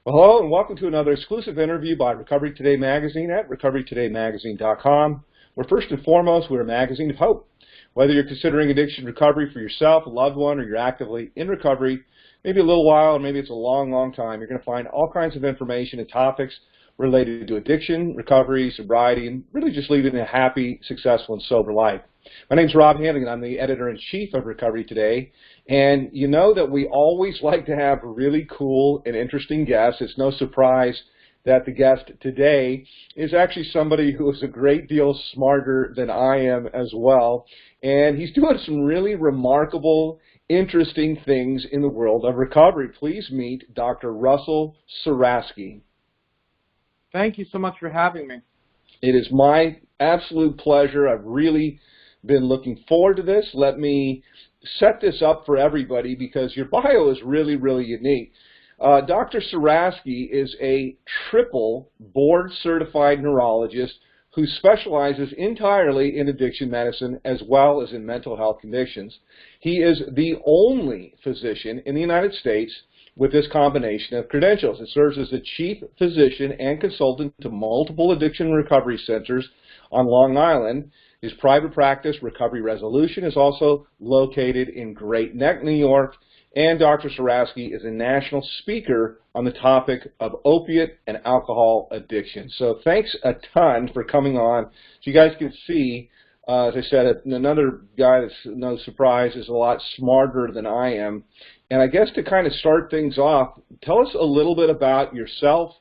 Well, hello and welcome to another exclusive interview by Recovery Today Magazine at recoverytodaymagazine.com, where first and foremost we're a magazine of hope. Whether you're considering addiction recovery for yourself, a loved one, or you're actively in recovery, maybe a little while or maybe it's a long, long time, you're going to find all kinds of information and topics related to addiction, recovery, sobriety, and really just leading a happy, successful, and sober life. My name's Rob Hannigan. I'm the editor-in-chief of Recovery Today, and you know that we always like to have really cool and interesting guests. It's no surprise that the guest today is actually somebody who is a great deal smarter than I am as well, and he's doing some really remarkable, interesting things in the world of recovery. Please meet Dr. Russell Surasky. Thank you so much for having me. It is my absolute pleasure. I've really been looking forward to this. Let me set this up for everybody because your bio is really, really unique. Dr. Surasky is a triple board-certified neurologist who specializes entirely in addiction medicine as well as in mental health conditions. He is the only physician in the United States with this combination of credentials. He serves as the chief physician and consultant to multiple addiction recovery centers on Long Island. His private practice, Recovery Resolution, is also located in Great Neck, New York, and Dr. Surasky is a national speaker on the topic of opiate and alcohol addiction. So thanks a ton for coming on. So you guys can see, as I said, another guy that's no surprise is a lot smarter than I am. And I guess to kind of start things off, tell us a little bit about yourself,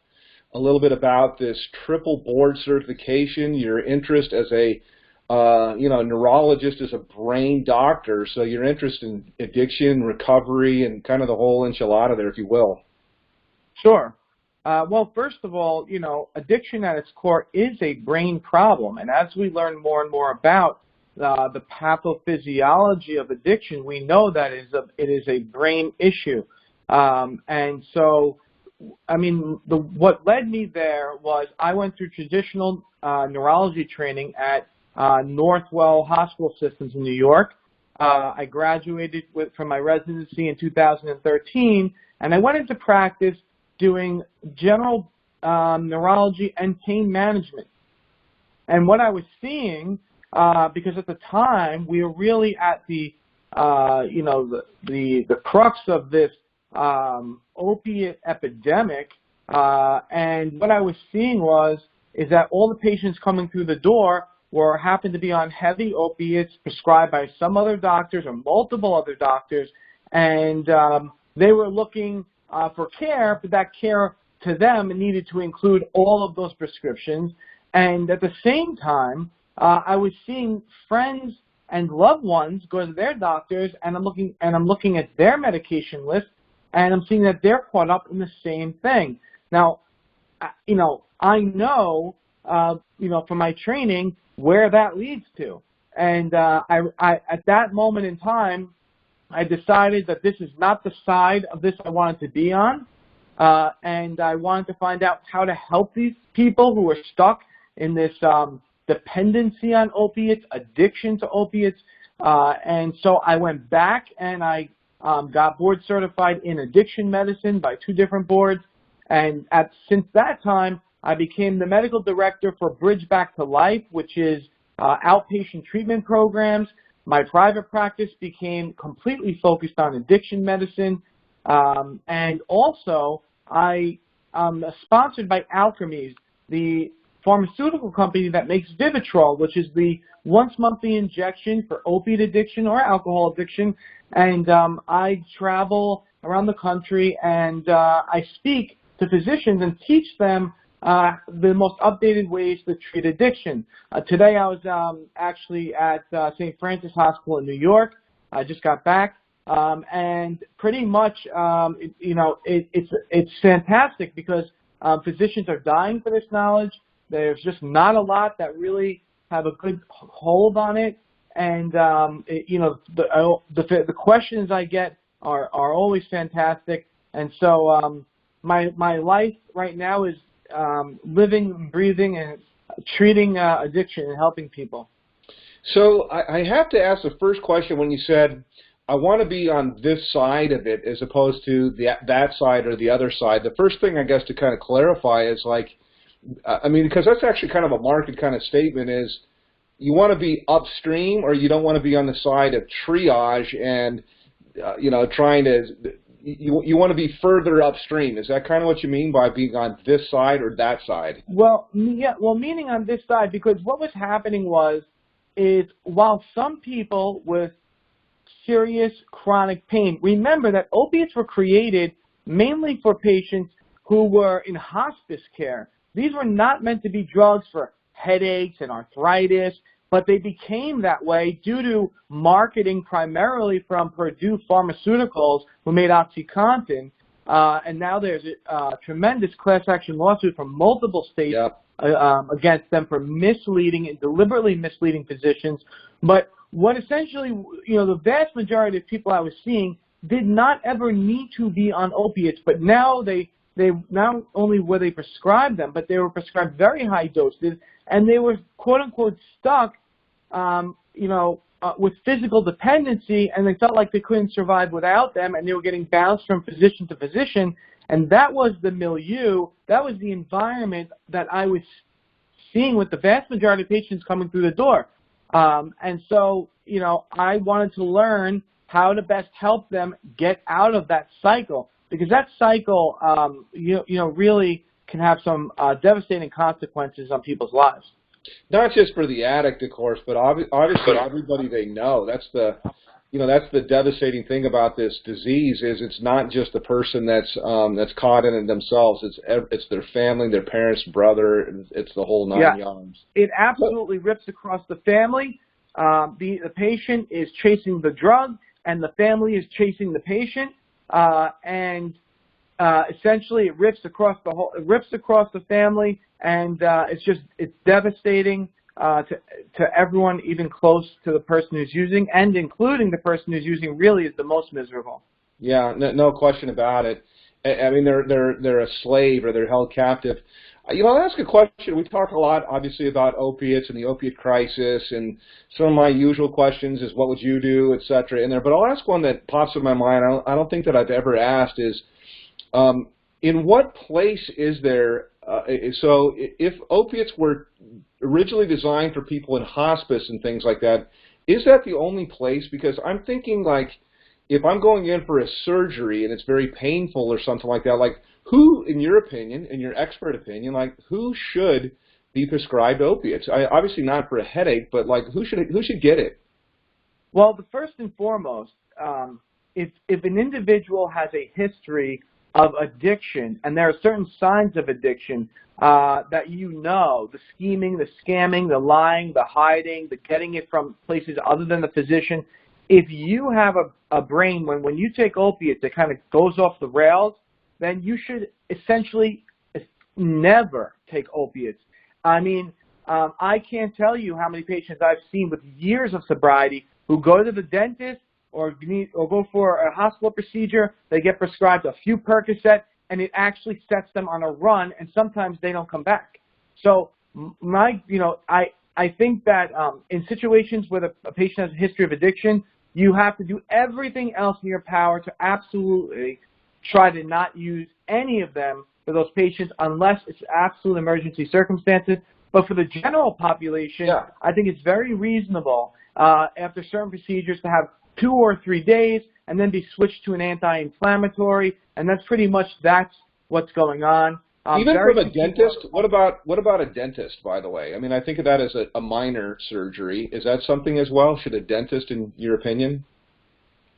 a little bit about this triple board certification, your interest as a neurologist is a brain doctor, so your interest in addiction, recovery, and kind of the whole enchilada there, if you will. Sure. Well, first of all, addiction at its core is a brain problem, and as we learn more and more about the pathophysiology of addiction, we know that it is a brain issue. And so, what led me there was I went through traditional neurology training at Northwell Hospital Systems in New York. I graduated from my residency in 2013, and I went into practice doing general neurology and pain management. And what I was seeing, because at the time we were really at the crux of this opiate epidemic, and what I was seeing is that all the patients coming through the door happened to be on heavy opiates prescribed by some other doctors or multiple other doctors, and they were looking for care, but that care to them needed to include all of those prescriptions. And at the same time, I was seeing friends and loved ones go to their doctors, and I'm looking at their medication list, and I'm seeing that they're caught up in the same thing. Now, I know, from my training where that leads to. And I at that moment in time, I decided that this is not the side of this I wanted to be on, and I wanted to find out how to help these people who are stuck in this dependency on opiates, addiction to opiates, and so I went back and I got board certified in addiction medicine by 2 different boards, and since that time, I became the medical director for Bridge Back to Life, which is outpatient treatment programs. My private practice became completely focused on addiction medicine. And also, I am sponsored by Alkermes, the pharmaceutical company that makes Vivitrol, which is the once-monthly injection for opiate addiction or alcohol addiction. And I travel around the country and I speak to physicians and teach them the most updated ways to treat addiction. Today I was actually at St. Francis Hospital in New York. I just got back, and pretty much, it's fantastic because physicians are dying for this knowledge. There's just not a lot that really have a good hold on it, and the questions I get are always fantastic. And so my life right now is living, breathing, and treating addiction and helping people. So I have to ask the first question when you said I want to be on this side of it as opposed to that side or the other side. The first thing, I guess, to kind of clarify is like, I mean, because that's actually kind of a market kind of statement is you want to be upstream or you don't want to be on the side of triage and, you know, trying to, you want to be further upstream. Is that kind of what you mean by being on this side or that side? Well, yeah, well, meaning on this side, because what was happening is while some people with serious chronic pain, remember that opiates were created mainly for patients who were in hospice care. These were not meant to be drugs for headaches and arthritis, but they became that way due to marketing primarily from Purdue Pharmaceuticals, who made OxyContin, and now there's a tremendous class action lawsuit from multiple states against them for misleading and deliberately misleading physicians. But what essentially, you know, the vast majority of people I was seeing did not ever need to be on opiates, but now they not only were they prescribed them, but they were prescribed very high doses, and they were quote unquote stuck, you know, with physical dependency, and they felt like they couldn't survive without them, and they were getting bounced from physician to physician, and that was the milieu, that was the environment that I was seeing with the vast majority of patients coming through the door. And so, you know, I wanted to learn how to best help them get out of that cycle, because that cycle, you know, really can have some devastating consequences on people's lives. Not just for the addict, of course, but obviously everybody they know. That's the, you know, that's the devastating thing about this disease is it's not just the person that's caught in it themselves. It's their family, their parents, brother. It's the whole nine yards. It absolutely rips across the family. The patient is chasing the drug, and the family is chasing the patient, and essentially it rips across the family, and it's devastating to everyone, even close to the person who's using, and including the person who's using really is the most miserable. Yeah, no question about it. I mean, they're a slave or they're held captive. You know, I'll ask a question. We talk a lot, obviously, about opiates and the opiate crisis, and some of my usual questions is, what would you do, et cetera, in there. But I'll ask one that pops in my mind. I don't think that I've ever asked is, in what place is there, so if opiates were originally designed for people in hospice and things like that, is that the only place? Because I'm thinking, like, if I'm going in for a surgery and it's very painful or something like that, like, who, in your opinion, in your expert opinion, like, who should be prescribed opiates? Obviously not for a headache, but, like, who should get it? Well, the first and foremost, if an individual has a history of addiction, and there are certain signs of addiction that you know, the scheming, the scamming, the lying, the hiding, the getting it from places other than the physician, if you have a brain when you take opiates, it kind of goes off the rails, then you should essentially never take opiates. I mean, I can't tell you how many patients I've seen with years of sobriety who go to the dentist or go for a hospital procedure, they get prescribed a few Percocet, and it actually sets them on a run, and sometimes they don't come back. So I think that in situations where a patient has a history of addiction, you have to do everything else in your power to absolutely try to not use any of them for those patients unless it's absolute emergency circumstances. But for the general population, I think it's very reasonable after certain procedures to have 2 or 3 days and then be switched to an anti-inflammatory, and that's what's going on. Even from a dentist? What about a dentist, by the way? I mean, I think of that as a minor surgery. Is that something as well? Should a dentist, in your opinion?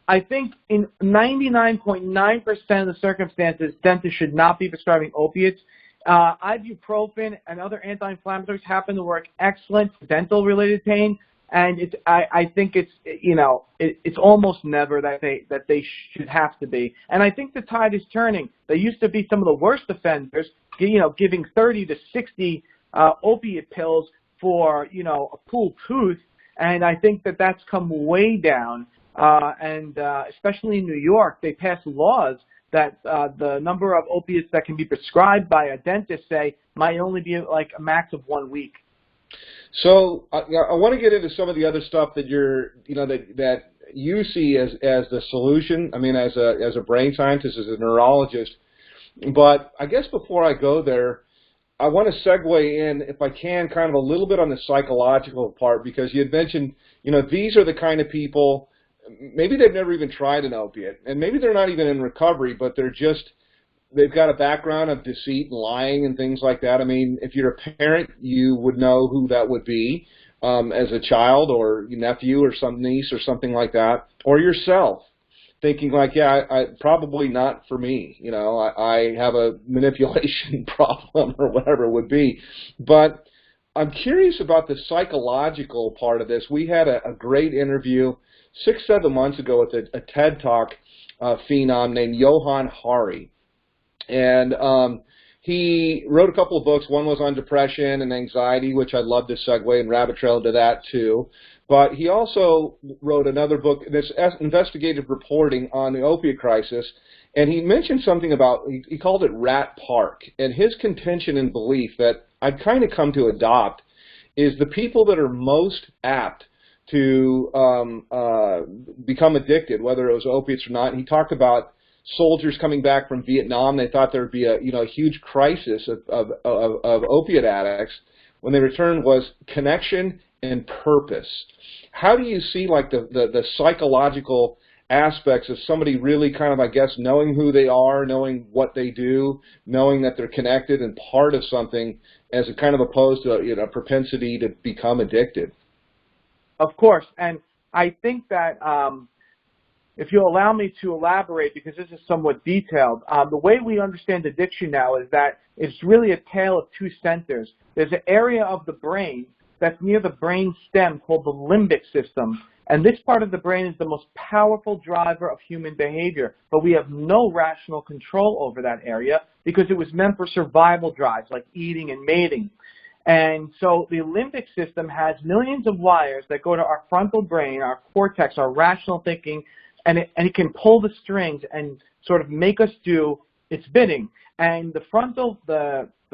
I think in 99.9% of the circumstances, dentists should not be prescribing opiates. Ibuprofen and other anti-inflammatories happen to work excellent for dental-related pain, and I think it's almost never that they should have to be. And I think the tide is turning. They used to be some of the worst offenders, giving 30 to 60 opiate pills for a pulled tooth, and I think that's come way down. And especially in New York, they passed laws that the number of opiates that can be prescribed by a dentist, might only be like a max of 1 week. So I want to get into some of the other stuff that you see as the solution. I mean, as a brain scientist, as a neurologist. But I guess before I go there, I want to segue in, if I can, kind of a little bit on the psychological part, because you had mentioned, these are the kind of people, maybe they've never even tried an opiate, and maybe they're not even in recovery, but they've got a background of deceit and lying and things like that. I mean, if you're a parent, you would know who that would be as a child, or your nephew or some niece or something like that, or yourself. Thinking like, yeah, I probably not for me. I have a manipulation problem or whatever it would be. But I'm curious about the psychological part of this. We had a great interview 6-7 months ago with a TED Talk phenom named Johann Hari. And he wrote a couple of books. One was on depression and anxiety, which I'd love to segue and rabbit trail into that too. But he also wrote another book, this investigative reporting on the opiate crisis, and he mentioned something about, he called it Rat Park, and his contention and belief that I've kind of come to adopt is the people that are most apt to become addicted, whether it was opiates or not. And he talked about soldiers coming back from Vietnam. They thought there would be a huge crisis of opiate addicts. When they returned was connection and purpose. How do you see like the psychological aspects of somebody really kind of, I guess, knowing who they are, knowing what they do, knowing that they're connected and part of something, as a kind of opposed to a propensity to become addicted? Of course, and I think that if you'll allow me to elaborate, because this is somewhat detailed, the way we understand addiction now is that it's really a tale of two centers. There's an area of the brain that's near the brain stem called the limbic system, and this part of the brain is the most powerful driver of human behavior, but we have no rational control over that area because it was meant for survival drives like eating and mating. And so the limbic system has millions of wires that go to our frontal brain, our cortex, our rational thinking, and it can pull the strings and sort of make us do its bidding. And the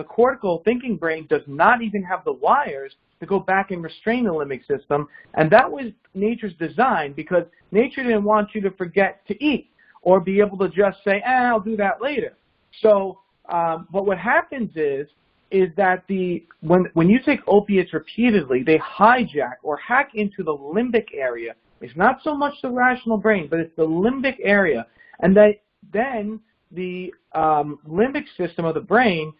cortical thinking brain does not even have the wires to go back and restrain the limbic system. And that was nature's design, because nature didn't want you to forget to eat or be able to just say, I'll do that later. So, but what happens is that when you take opiates repeatedly, they hijack or hack into the limbic area. It's not so much the rational brain, but it's the limbic area. And then the limbic system of the brain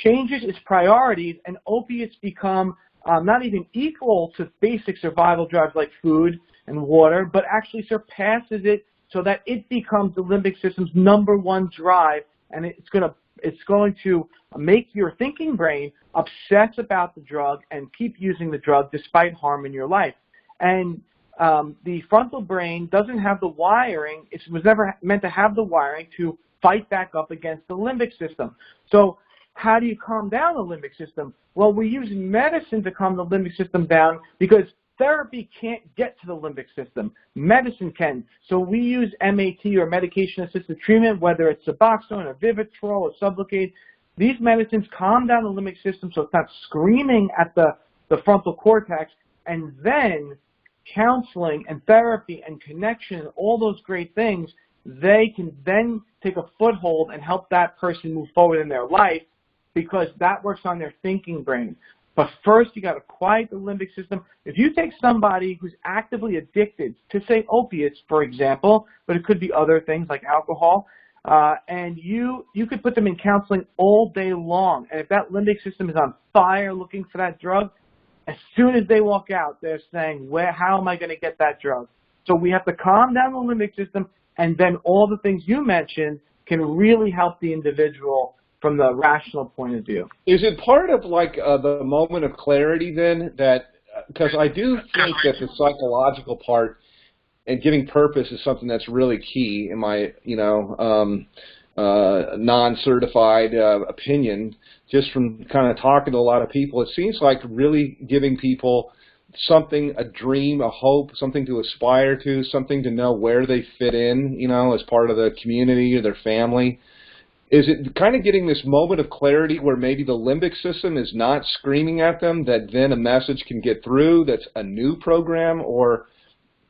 changes its priorities, and opiates become not even equal to basic survival drives like food and water, but actually surpasses it, so that it becomes the limbic system's #1 drive, and it's going to make your thinking brain obsess about the drug and keep using the drug despite harm in your life. And the frontal brain doesn't have the wiring. It was never meant to have the wiring to fight back up against the limbic system. So how do you calm down the limbic system? Well, we use medicine to calm the limbic system down, because therapy can't get to the limbic system. Medicine can. So we use MAT, or medication-assisted treatment, whether it's Suboxone or Vivitrol or Sublocade. These medicines calm down the limbic system so it's not screaming at the frontal cortex. And then counseling and therapy and connection and all those great things, they can then take a foothold and help that person move forward in their life, because that works on their thinking brain. But first, you got to quiet the limbic system. If you take somebody who's actively addicted to, say, opiates, for example, but it could be other things like alcohol, and you could put them in counseling all day long. And if that limbic system is on fire looking for that drug, as soon as they walk out, they're saying, how am I going to get that drug? So we have to calm down the limbic system, and then all the things you mentioned can really help the individual from the rational point of view. Is it part of like the moment of clarity then, that, because I do think that the psychological part and giving purpose is something that's really key in my, non-certified opinion, just from kind of talking to a lot of people. It seems like really giving people something, a dream, a hope, something to aspire to, something to know where they fit in, as part of the community or their family. Is it kind of getting this moment of clarity where maybe the limbic system is not screaming at them, that then a message can get through that's a new program? Or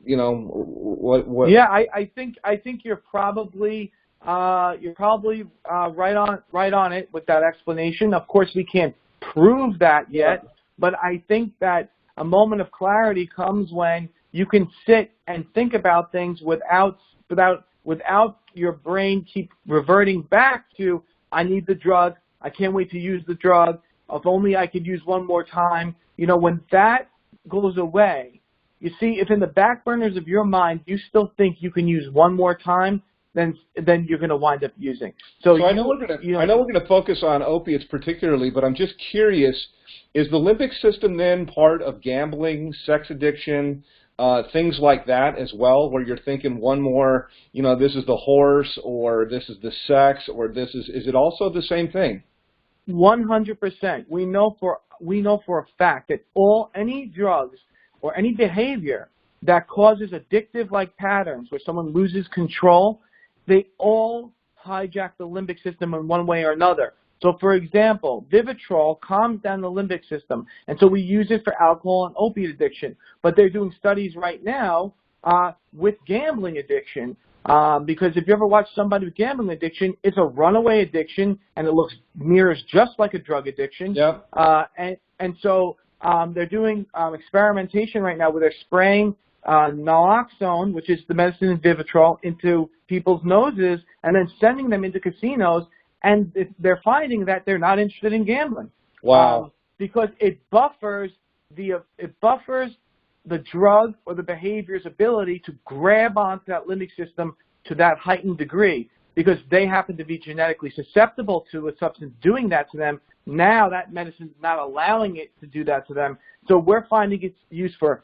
what? Yeah, I think you're probably right on it with that explanation. Of course, we can't prove that yet, but I think that a moment of clarity comes when you can sit and think about things without your brain keep reverting back to, I need the drug, I can't wait to use the drug, if only I could use one more time. When that goes away, you see, if in the back burners of your mind you still think you can use one more time, then you're going to wind up using. So I know we're going to focus on opiates particularly, but I'm just curious, is the limbic system then part of gambling, sex addiction, things like that as well, where you're thinking one more, this is the horse, or this is the sex, or is it also the same thing? 100%. We know for a fact that any drugs or any behavior that causes addictive-like patterns where someone loses control, they all hijack the limbic system in one way or another. So, for example, Vivitrol calms down the limbic system, and so we use it for alcohol and opiate addiction. But they're doing studies right now with gambling addiction, because if you ever watch somebody with gambling addiction, it's a runaway addiction, and it mirrors just like a drug addiction. Yep. And so they're doing experimentation right now where they're spraying naloxone, which is the medicine in Vivitrol, into people's noses and then sending them into casinos, and they're finding that they're not interested in gambling. Wow. Because it buffers the drug or the behavior's ability to grab onto that limbic system to that heightened degree, because they happen to be genetically susceptible to a substance doing that to them. Now that medicine is not allowing it to do that to them. So we're finding it's used for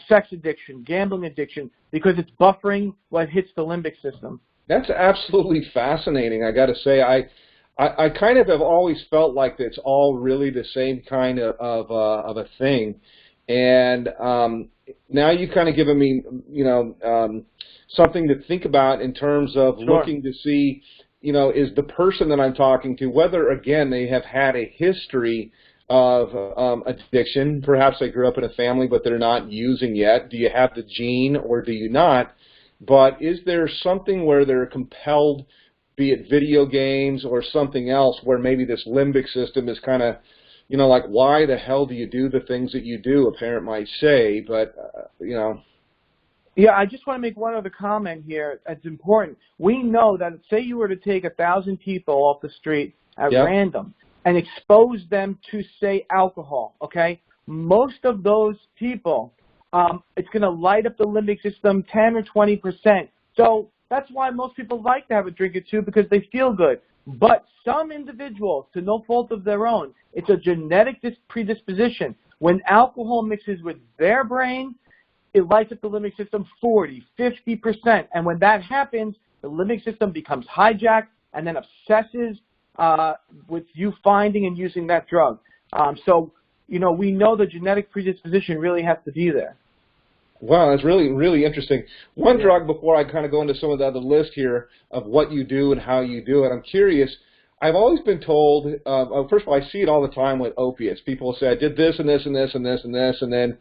sex addiction, gambling addiction, because it's buffering what hits the limbic system. That's absolutely fascinating. I got to say, I kind of have always felt like it's all really the same kind of a thing, and now you kind of given me, something to think about in terms of looking to see, is the person that I'm talking to, whether again they have had a history of addiction. Perhaps they grew up in a family, but they're not using yet. Do you have the gene or do you not? But is there something where they're compelled, be it video games or something else, where maybe this limbic system is kind of, like, why the hell do you do the things that you do, a parent might say, but, Yeah, I just want to make one other comment here. It's important. We know that, say you were to take 1,000 people off the street at random and expose them to, say, alcohol, okay? Most of those people, it's going to light up the limbic system 10 or 20%. So that's why most people like to have a drink or two, because they feel good. But some individuals, to no fault of their own, it's a genetic predisposition. When alcohol mixes with their brain, it lights up the limbic system 40, 50%. And when that happens, the limbic system becomes hijacked and then obsesses with you finding and using that drug. So, we know the genetic predisposition really has to be there. Wow, that's really, really interesting. One drug, before I kind of go into some of the other list here of what you do and how you do it, I'm curious. I've always been told, first of all, I see it all the time with opiates. People say, I did this and this and this and this and this, and then,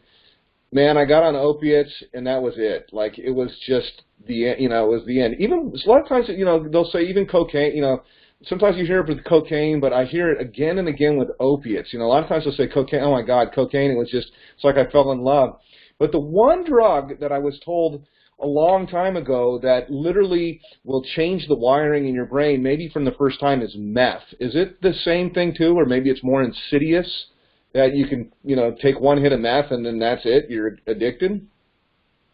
man, I got on opiates, and that was it. Like, it was just it was the end. Even, a lot of times, they'll say even cocaine, sometimes you hear it with cocaine, but I hear it again and again with opiates. A lot of times they'll say cocaine, oh my God, cocaine, it's like I fell in love. But the one drug that I was told a long time ago that literally will change the wiring in your brain, maybe from the first time, is meth. Is it the same thing too, or maybe it's more insidious that you can, take one hit of meth and then that's it, you're addicted?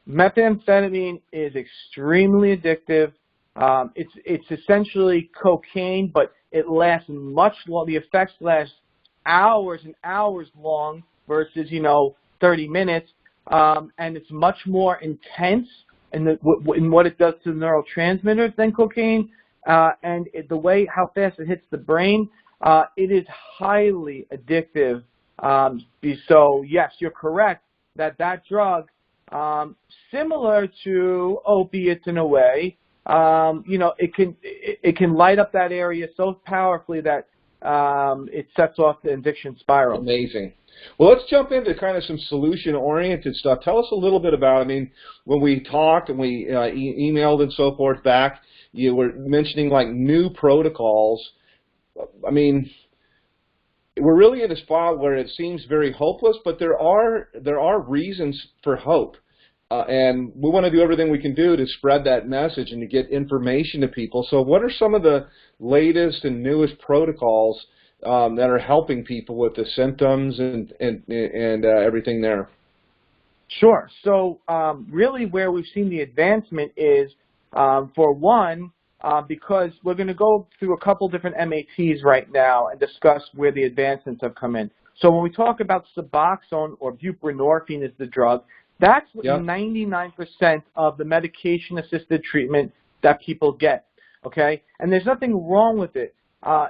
Methamphetamine is extremely addictive. It's essentially cocaine, but it lasts much long. The effects last hours and hours long versus, 30 minutes. And it's much more intense in what it does to the neurotransmitters than cocaine, and the way how fast it hits the brain, it is highly addictive. So yes, you're correct that drug, similar to opiates in a way, it can light up that area so powerfully that it sets off the addiction spiral. Amazing. Well, let's jump into kind of some solution-oriented stuff. Tell us a little bit about, I mean, when we talked and we emailed and so forth back, you were mentioning like new protocols. I mean, we're really in a spot where it seems very hopeless, but there are reasons for hope. And we want to do everything we can do to spread that message and to get information to people. So what are some of the latest and newest protocols that are helping people with the symptoms and everything there? Sure. So really where we've seen the advancement is, for one, because we're going to go through a couple different MATs right now and discuss where the advancements have come in. So when we talk about Suboxone, or buprenorphine is the drug, that's 99% of the medication-assisted treatment that people get, okay? And there's nothing wrong with it,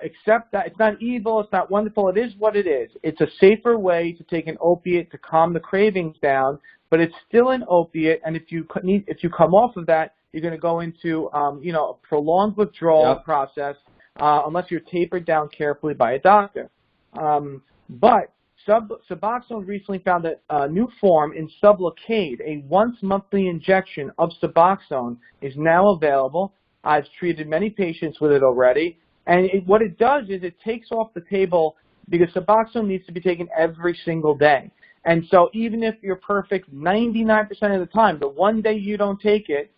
except that it's not evil, it's not wonderful, it is what it is. It's a safer way to take an opiate to calm the cravings down, but it's still an opiate, and if you come off of that, you're going to go into a prolonged withdrawal process unless you're tapered down carefully by a doctor. But Suboxone recently found that a new form in Sublocade, a once-monthly injection of Suboxone, is now available. I've treated many patients with it already. And what it does is it takes off the table, because Suboxone needs to be taken every single day. And so even if you're perfect 99% of the time, the one day you don't take it,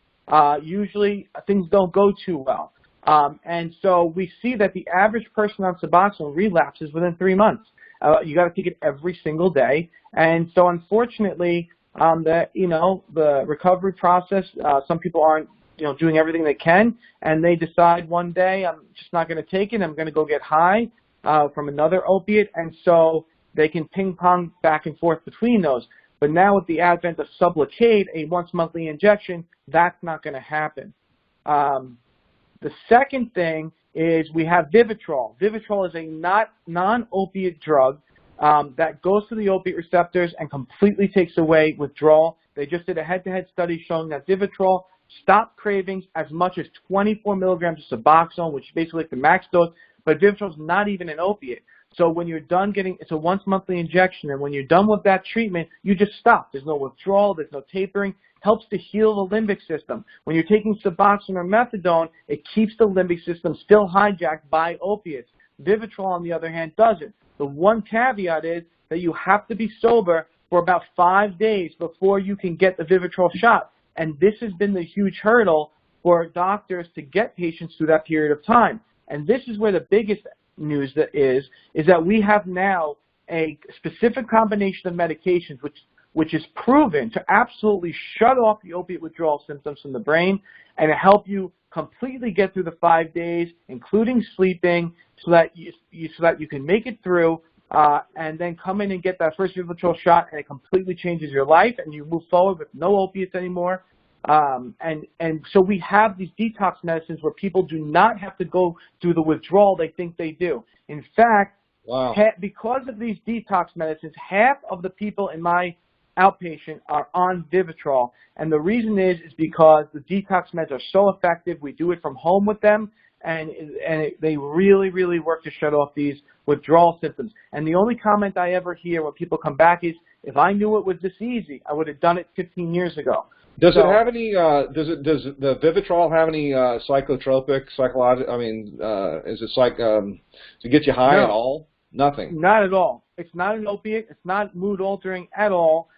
usually things don't go too well. And so we see that the average person on Suboxone relapses within 3 months. You got to take it every single day. And so unfortunately, the recovery process, some people aren't doing everything they can, and they decide one day, I'm just not going to take it, I'm going to go get high from another opiate, and so they can ping-pong back and forth between those. But now with the advent of Sublocade, a once-monthly injection, that's not going to happen. The second thing is we have Vivitrol. Vivitrol is a non-opiate drug that goes to the opiate receptors and completely takes away withdrawal. They just did a head-to-head study showing that Vivitrol stopped cravings as much as 24 milligrams of Suboxone, which is basically like the max dose, but Vivitrol is not even an opiate. So when you're done it's a once-monthly injection, and when you're done with that treatment, you just stop. There's no withdrawal, there's no tapering. Helps to heal the limbic system. When you're taking Suboxone or methadone, it keeps the limbic system still hijacked by opiates. Vivitrol, on the other hand, doesn't. The one caveat is that you have to be sober for about 5 days before you can get the Vivitrol shot. And this has been the huge hurdle for doctors to get patients through that period of time. And this is where the biggest news is that we have now a specific combination of medications which is proven to absolutely shut off the opiate withdrawal symptoms from the brain and to help you completely get through the 5 days, including sleeping, so that you can make it through and then come in and get that first Vivitrol shot, and it completely changes your life, and you move forward with no opiates anymore. And so we have these detox medicines where people do not have to go through the withdrawal they think they do. In fact, because of these detox medicines, half of the people in my outpatient are on Vivitrol, and the reason is because the detox meds are so effective. We do it from home with them, and they really, really work to shut off these withdrawal symptoms. And the only comment I ever hear when people come back is, if I knew it was this easy, I would have done it 15 years ago. Does it have any? Does the Vivitrol have any psychotropic, psychological? I mean, is it to get you high at all? Nothing. Not at all. It's not an opiate. It's not mood altering at all.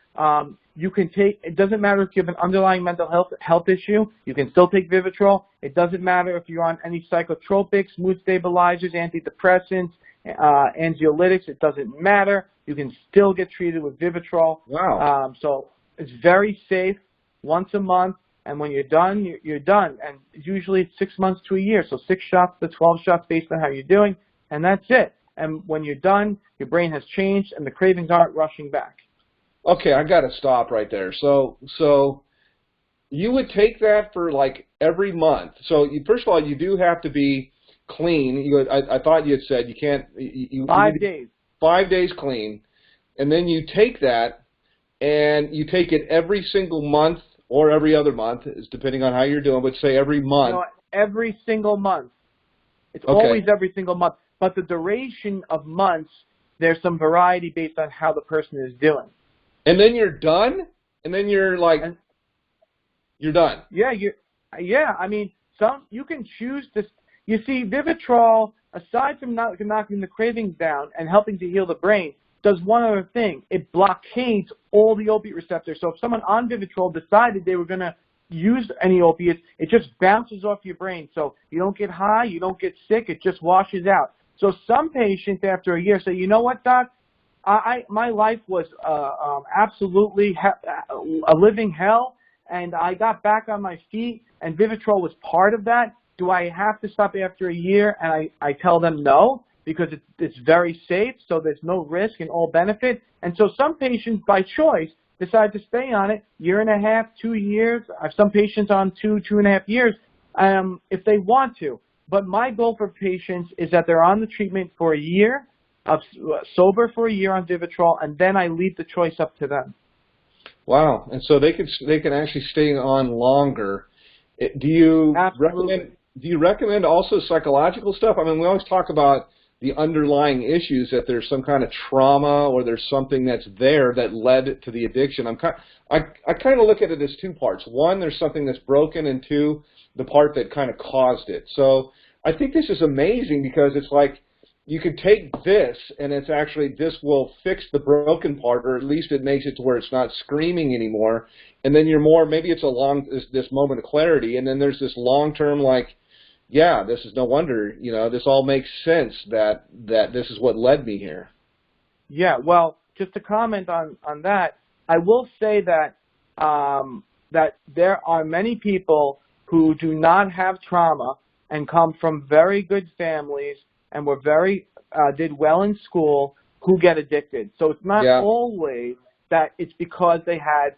You can take. It doesn't matter if you have an underlying mental health issue. You can still take Vivitrol. It doesn't matter if you're on any psychotropics, mood stabilizers, antidepressants, anxiolytics. It doesn't matter. You can still get treated with Vivitrol. Wow. So it's very safe. Once a month, and when you're done, you're done. And usually it's 6 months to a year, so 6 shots to 12 shots based on how you're doing, and that's it. And when you're done, your brain has changed, and the cravings aren't rushing back. Okay, I got to stop right there. So you would take that for like every month. So first of all, you do have to be clean. I thought you had said you can't. 5 days. 5 days clean, and then you take that, and you take it every single month or every other month, is depending on how you're doing, but say every month. No, every single month. It's always every single month. But the duration of months there's some variety based on how the person is doing. And then you're done? And then you're like, you're done? Yeah, I mean, you can choose to, you see, Vivitrol, aside from knocking the cravings down and helping to heal the brain, does one other thing. It blockades all the opiate receptors. So if someone on Vivitrol decided they were going to use any opiates, it just bounces off your brain. So you don't get high, you don't get sick, it just washes out. So some patients after a year say, you know what, doc, my life was absolutely a living hell, and I got back on my feet, and Vivitrol was part of that. Do I have to stop after a year? And I tell them no, because it's very safe, so there's no risk and all benefit. And so some patients, by choice, decide to stay on it, year and a half, 2 years. I have some patients on 2.5 years, if they want to. But my goal for patients is that they're on the treatment for a year, sober for a year on Vivitrol, and then I leave the choice up to them. Wow, and so they can actually stay on longer. Do you recommend also psychological stuff? I mean, we always talk about the underlying issues, that there's some kind of trauma or there's something that's there that led to the addiction. I kind of look at it as two parts. One, there's something that's broken, and two, the part that kind of caused it. So I think this is amazing, because it's like you can take this and it's actually, this will fix the broken part, or at least it makes it to where it's not screaming anymore. And then you're more, maybe it's this moment of clarity, and then there's this long-term, like, yeah, this is no wonder, you know, this all makes sense that this is what led me here. Yeah, well, just to comment on that, I will say that that there are many people who do not have trauma and come from very good families and were did well in school, who get addicted. So it's not always that it's because they had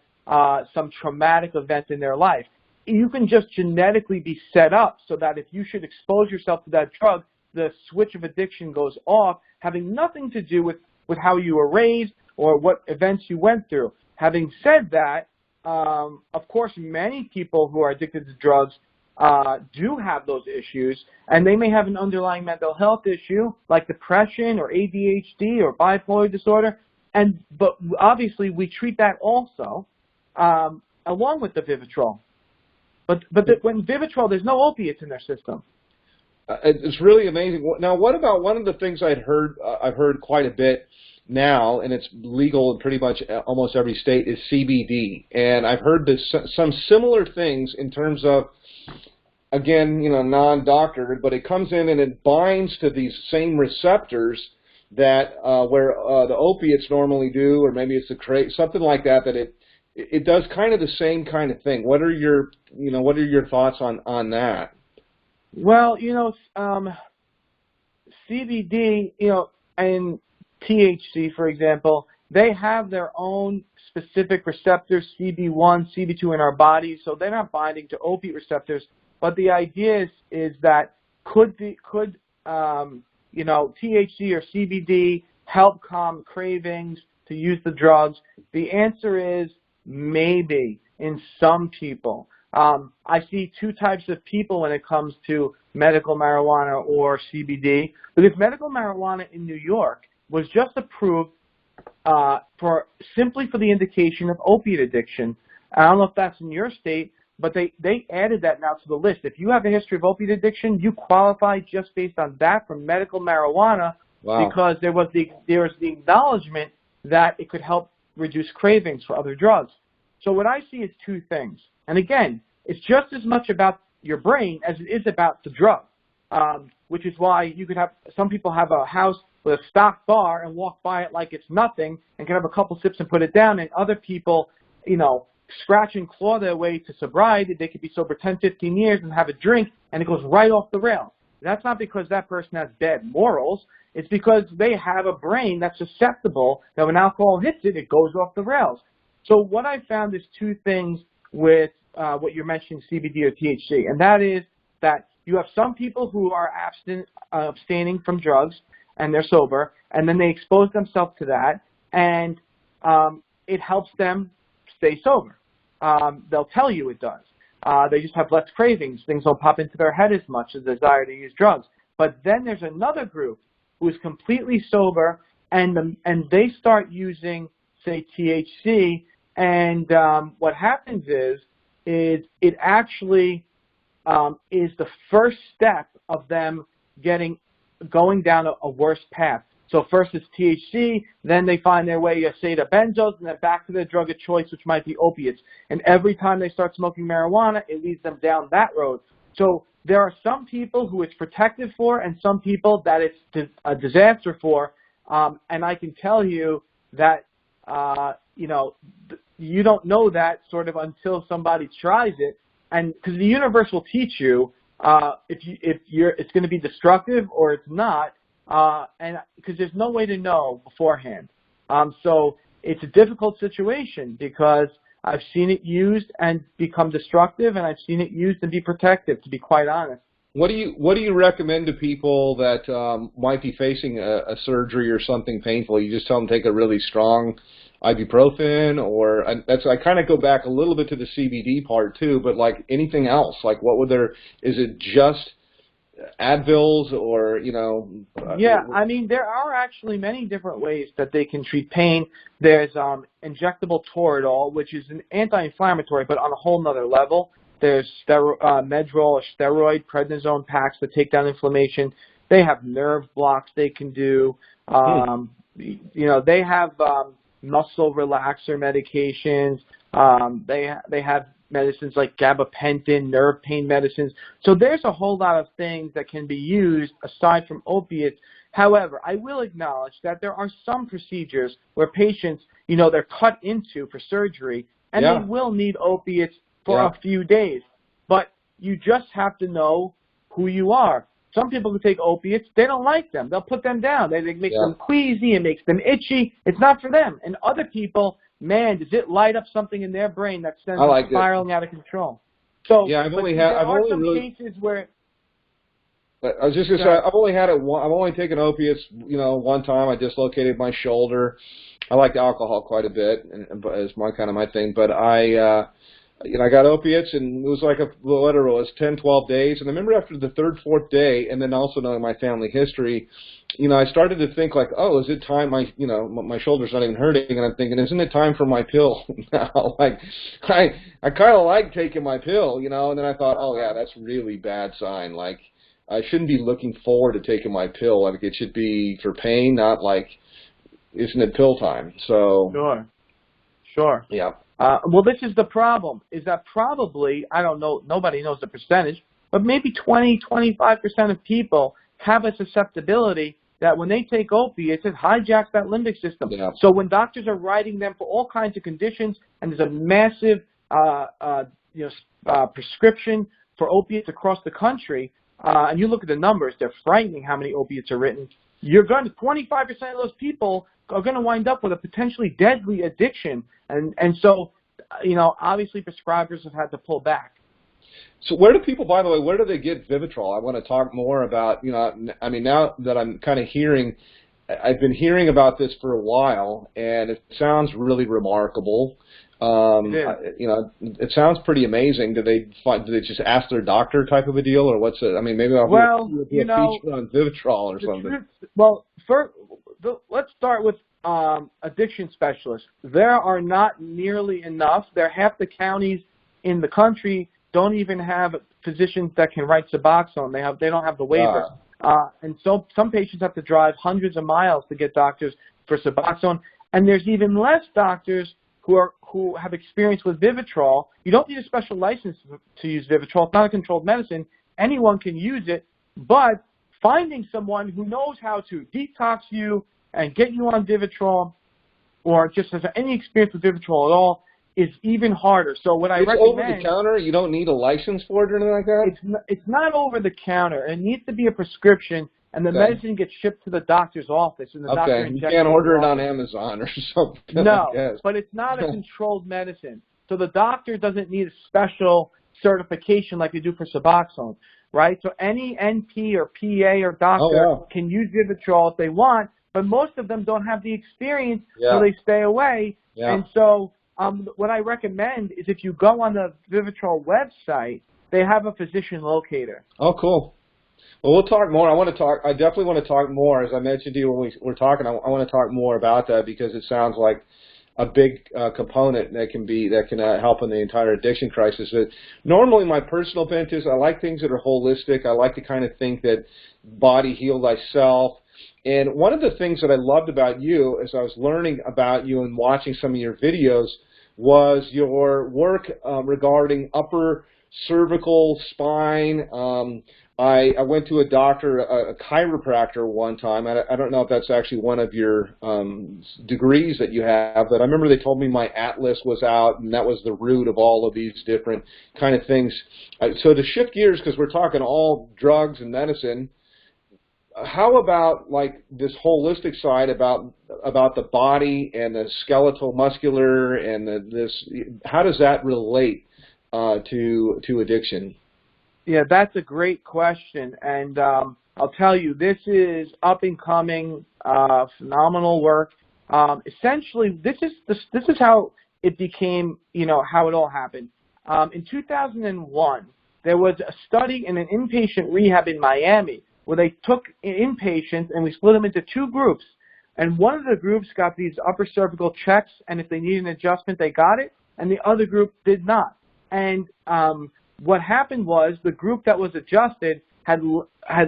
some traumatic event in their life. You can just genetically be set up so that if you should expose yourself to that drug, the switch of addiction goes off, having nothing to do with how you were raised or what events you went through. Having said that, of course, many people who are addicted to drugs do have those issues, and they may have an underlying mental health issue like depression or ADHD or bipolar disorder, but obviously we treat that also along with the Vivitrol. But when Vivitrol, there's no opiates in their system. It's really amazing. Now, what about one of the things I've heard quite a bit now, and it's legal in pretty much almost every state, is CBD. And I've heard some similar things in terms of, again, you know, non-doctored, but it comes in and it binds to these same receptors that where the opiates normally do, or maybe it's something like that, that it does kind of the same kind of thing. What are your thoughts on that? Well, you know, CBD, you know, and THC, for example, they have their own specific receptors, CB1, CB2 in our bodies, so they're not binding to opiate receptors. But the idea is that could you know, THC or CBD help calm cravings to use the drugs? The answer is maybe in some people. I see two types of people when it comes to medical marijuana or CBD, because medical marijuana in New York was just approved simply for the indication of opiate addiction. I don't know if that's in your state, but they added that now to the list. If you have a history of opiate addiction, you qualify just based on that for medical marijuana. Wow. Because there was the acknowledgement that it could help reduce cravings for other drugs. So what I see is two things. And again, it's just as much about your brain as it is about the drug, which is why you could have, some people have a house with a stock bar and walk by it like it's nothing and can have a couple sips and put it down, and other people, you know, scratch and claw their way to sobriety. They could be sober 10, 15 years and have a drink and it goes right off the rails. That's not because that person has bad morals. It's because they have a brain that's susceptible that when alcohol hits it, it goes off the rails. So what I found is two things with what you're mentioning, CBD or THC, and that is that you have some people who are abstaining from drugs and they're sober, and then they expose themselves to that, and it helps them stay sober. They'll tell you it does. They just have less cravings. Things don't pop into their head as much, as the desire to use drugs. But then there's another group who is completely sober, and they start using, say, THC, and what happens is it actually is the first step of them going down a worse path. So first it's THC, then they find their way, say, to benzos, and then back to their drug of choice, which might be opiates. And every time they start smoking marijuana, it leads them down that road. So there are some people who it's protective for, and some people that it's a disaster for. And I can tell you that, you don't know that sort of until somebody tries it. And because the universe will teach you if it's going to be destructive or it's not. And because there's no way to know beforehand. So it's a difficult situation because I've seen it used and become destructive, and I've seen it used and be protective, to be quite honest. What do you recommend to people that might be facing a surgery or something painful? You just tell them to take a really strong ibuprofen, or I kind of go back a little bit to the CBD part too, but like anything else, like is it just Advils or, Yeah, I mean, there are actually many different ways that they can treat pain. There's injectable Toradol, which is an anti-inflammatory, but on a whole nother level. There's Medrol or steroid prednisone packs that take down inflammation. They have nerve blocks they can do. They have muscle relaxer medications. They have medicines like gabapentin, nerve pain medicines. So there's a whole lot of things that can be used aside from opiates. However, I will acknowledge that there are some procedures where patients, they're cut into for surgery, and they will need opiates for a few days. But you just have to know who you are. Some people who take opiates, they don't like them. They'll put them down. They make them queasy. It makes them itchy. It's not for them. And other people, man, does it light up something in their brain that sends them spiraling out of control. So yeah, I've only cases where. I was just gonna say, I've only taken opiates, one time. I dislocated my shoulder. I liked alcohol quite a bit, as my thing. But I got opiates, and it was like whatever it was, 10, 12 days. And I remember after the third, fourth day, and then also knowing my family history, I started to think like, oh, is it time? My shoulder's not even hurting, and I'm thinking, isn't it time for my pill now? Like, I kind of like taking my pill, and then I thought, oh yeah, that's really bad sign. Like, I shouldn't be looking forward to taking my pill. Like, it should be for pain, not like, isn't it pill time? So sure. Yeah. Well, this is the problem, is that probably, I don't know, nobody knows the percentage, but maybe 20, 25% of people have a susceptibility that when they take opiates, it hijacks that limbic system. Yeah. So when doctors are writing them for all kinds of conditions, and there's a massive prescription for opiates across the country, and you look at the numbers, they're frightening how many opiates are written. 25% of those people are going to wind up with a potentially deadly addiction. And so, obviously prescribers have had to pull back. So where do people, by the way, where do they get Vivitrol? I want to talk more about, now that I'm kind of I've been hearing about this for a while, and it sounds really remarkable. It sounds pretty amazing. Do they just ask their doctor type of a deal, or what's it? I mean, maybe I'll do a feature on Vivitrol or something. Let's start with addiction specialists. There are not nearly enough. Half the counties in the country don't even have physicians that can write Suboxone. They don't have the waiver. And so some patients have to drive hundreds of miles to get doctors for Suboxone. And there's even less doctors who have experience with Vivitrol. You don't need a special license to use Vivitrol. It's not a controlled medicine. Anyone can use it, but finding someone who knows how to detox you and get you on Vivitrol, or just has any experience with Vivitrol at all, is even harder. So what I recommend... It's over the counter? You don't need a license for it or anything like that? It's not over the counter. It needs to be a prescription, and the medicine gets shipped to the doctor's office. And the doctor you can't order it on Amazon or something. No, but it's not a controlled medicine. So the doctor doesn't need a special certification like they do for Suboxone, right? So any NP or PA or doctor can use Vivitrol if they want, but most of them don't have the experience, so they stay away. Yeah. And so what I recommend is if you go on the Vivitrol website, they have a physician locator. Oh, cool. Well, we'll talk more. I definitely want to talk more. As I mentioned to you when we were talking, I want to talk more about that because it sounds like a big component that can help in the entire addiction crisis. Normally, my personal bent is I like things that are holistic. I like to kind of think that body heal thyself. And one of the things that I loved about you as I was learning about you and watching some of your videos was your work regarding upper cervical spine. I went to a doctor, a chiropractor one time. I don't know if that's actually one of your degrees that you have, but I remember they told me my atlas was out, and that was the root of all of these different kind of things. So to shift gears, because we're talking all drugs and medicine, how about like this holistic side about the body and the skeletal muscular and how does that relate to addiction? Yeah, that's a great question, and I'll tell you, this is up and coming, phenomenal work. Essentially, this is how it became, how it all happened. In 2001, there was a study in an inpatient rehab in Miami where they took inpatients and we split them into two groups. And one of the groups got these upper cervical checks, and if they needed an adjustment, they got it, and the other group did not. And what happened was the group that was adjusted had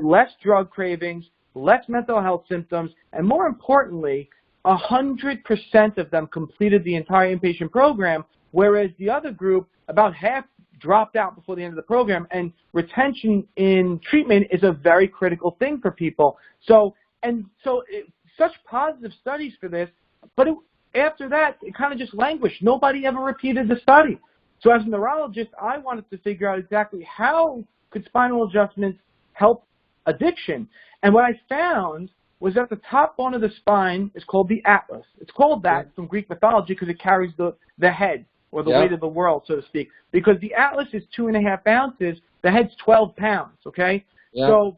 less drug cravings, less mental health symptoms, and more importantly, 100% of them completed the entire inpatient program, whereas the other group, about half dropped out before the end of the program, and retention in treatment is a very critical thing for people. Such positive studies for this, but after that, it kind of just languished. Nobody ever repeated the study. So as a neurologist, I wanted to figure out exactly how could spinal adjustments help addiction. And what I found was that the top bone of the spine is called the atlas. It's called that from Greek mythology because it carries the head, or the weight of the world, so to speak. Because the atlas is 2.5 ounces, the head's 12 pounds, okay? Yeah. So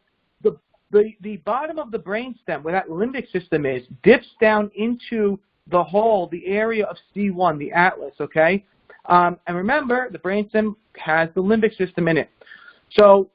the bottom of the brainstem, where that limbic system is, dips down into the hole, the area of C1, the atlas, okay? And remember, the brainstem has the limbic system in it. So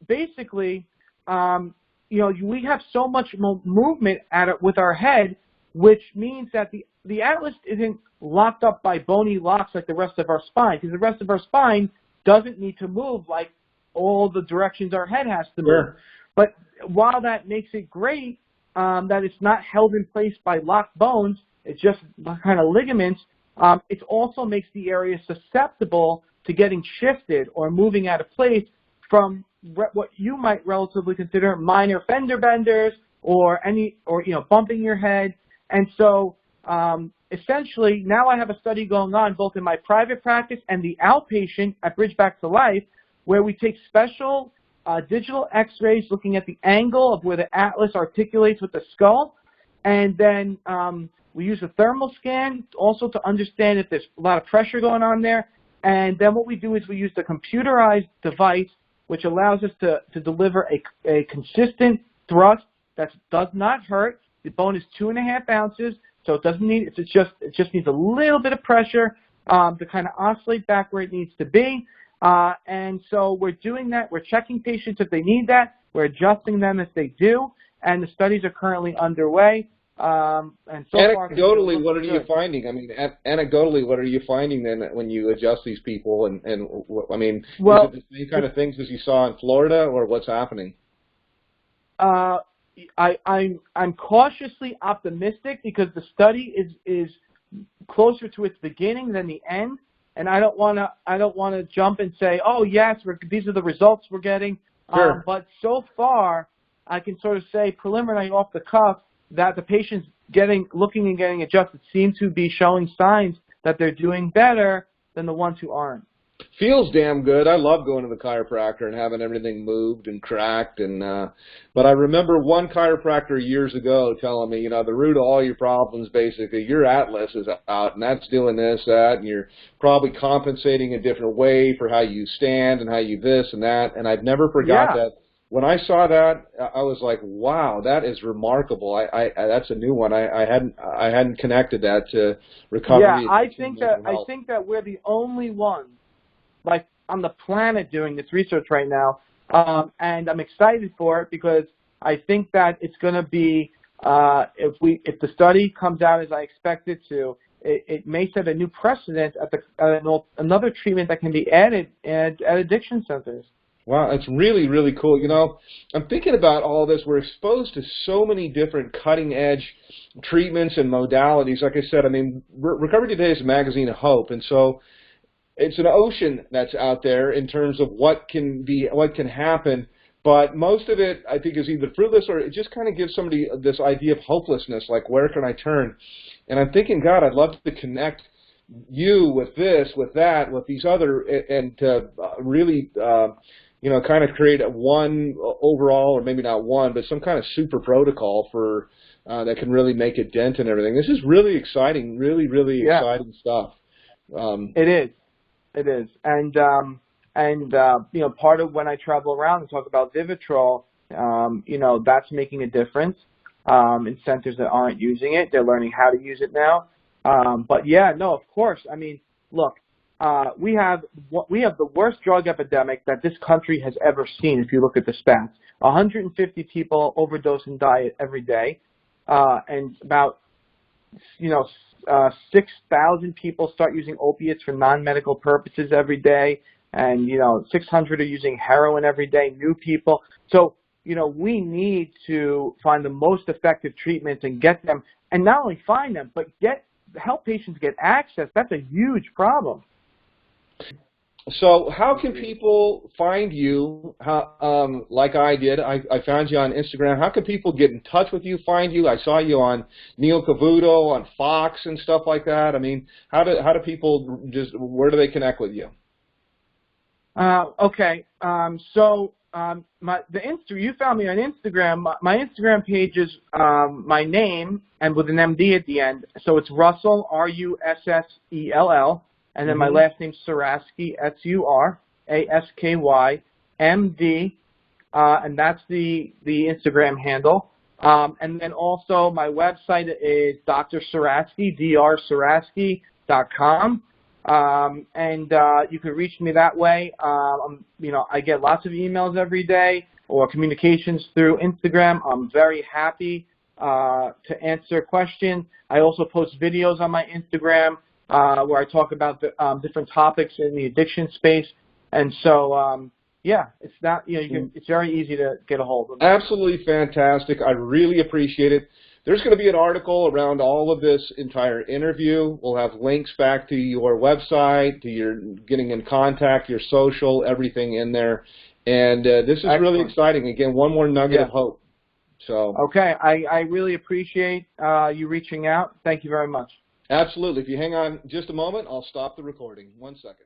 basically, we have so much movement with our head, which means that the atlas isn't locked up by bony locks like the rest of our spine, because the rest of our spine doesn't need to move like all the directions our head has to move. Sure. But while that makes it great, that it's not held in place by locked bones, it's just kind of ligaments, it also makes the area susceptible to getting shifted or moving out of place from what you might relatively consider minor fender benders or bumping your head. And so essentially now I have a study going on both in my private practice and the outpatient at Bridge Back to Life, where we take special digital x-rays looking at the angle of where the atlas articulates with the skull, and then we use a thermal scan also to understand if there's a lot of pressure going on there. And then what we do is we use the computerized device, which allows us to deliver a consistent thrust that does not hurt. The bone is 2.5 ounces, so it doesn't need, it just needs a little bit of pressure to kind of oscillate back where it needs to be. And so we're doing that. We're checking patients if they need that. We're adjusting them if they do. And the studies are currently underway. And so anecdotally, what are you finding? I mean, anecdotally, what are you finding then when you adjust these people? And I mean, is it the same kind of things as you saw in Florida, or what's happening? I'm cautiously optimistic because the study is closer to its beginning than the end, and I don't want to jump and say, oh yes, these are the results we're getting. Sure. But so far, I can sort of say preliminary off the cuff that the patients looking and getting adjusted seem to be showing signs that they're doing better than the ones who aren't. Feels damn good. I love going to the chiropractor and having everything moved and cracked. But I remember one chiropractor years ago telling me, the root of all your problems, basically, your atlas is out, and that's doing this, that, and you're probably compensating a different way for how you stand and how you this and that. And I've never forgot that. When I saw that, I was like, "Wow, that is remarkable." That's a new one. I hadn't connected that to recovery. Yeah, I think that we're the only ones, like on the planet, doing this research right now. and I'm excited for it because I think that it's going to be, if the study comes out as I expect it to, it may set a new precedent at another treatment that can be added at addiction centers. Wow, it's really, really cool. You know, I'm thinking about all this. We're exposed to so many different cutting-edge treatments and modalities. Like I said, I mean, Recovery Today is a magazine of hope, and so it's an ocean that's out there in terms of what can happen. But most of it, I think, is either fruitless or it just kind of gives somebody this idea of hopelessness, like where can I turn? And I'm thinking, God, I'd love to connect you with this, with that, with these other, and to really, you know, kind of create one overall, or maybe not one, but some kind of super protocol for that can really make a dent in everything. This is really exciting, really, really exciting stuff. It is. It is. And you know, part of when I travel around and talk about Vivitrol, you know, that's making a difference in centers that aren't using it. They're learning how to use it now. But yeah, no, of course. I mean, look, we have the worst drug epidemic that this country has ever seen. If you look at the stats, 150 people overdose and die every day, and about 6,000 people start using opiates for non-medical purposes every day, and 600 are using heroin every day. New people. So we need to find the most effective treatments and get them, and not only find them, but help patients get access. That's a huge problem. So how can people find you? Like I did, I found you on Instagram. How can people get in touch with you, find you? I saw you on Neil Cavuto, on Fox and stuff like that. I mean, how do people where do they connect with you? Okay. So you found me on Instagram. My Instagram page is my name and with an MD at the end. So it's Russell, Russell. And then my last name's Surasky, Surasky, MD, and that's the Instagram handle. And then also my website is Dr. Surasky, drsurasky.com. And you can reach me that way. I get lots of emails every day or communications through Instagram. I'm very happy to answer questions. I also post videos on my Instagram where I talk about the, different topics in the addiction space, and so it's not it's very easy to get a hold of. Absolutely fantastic. I really appreciate it. There's going to be an article around all of this entire interview. We'll have links back to your website, to your getting in contact, your social, everything in there, and this is really exciting. Again, one more nugget of hope. So okay, I really appreciate you reaching out. Thank you very much. Absolutely. If you hang on just a moment, I'll stop the recording. 1 second.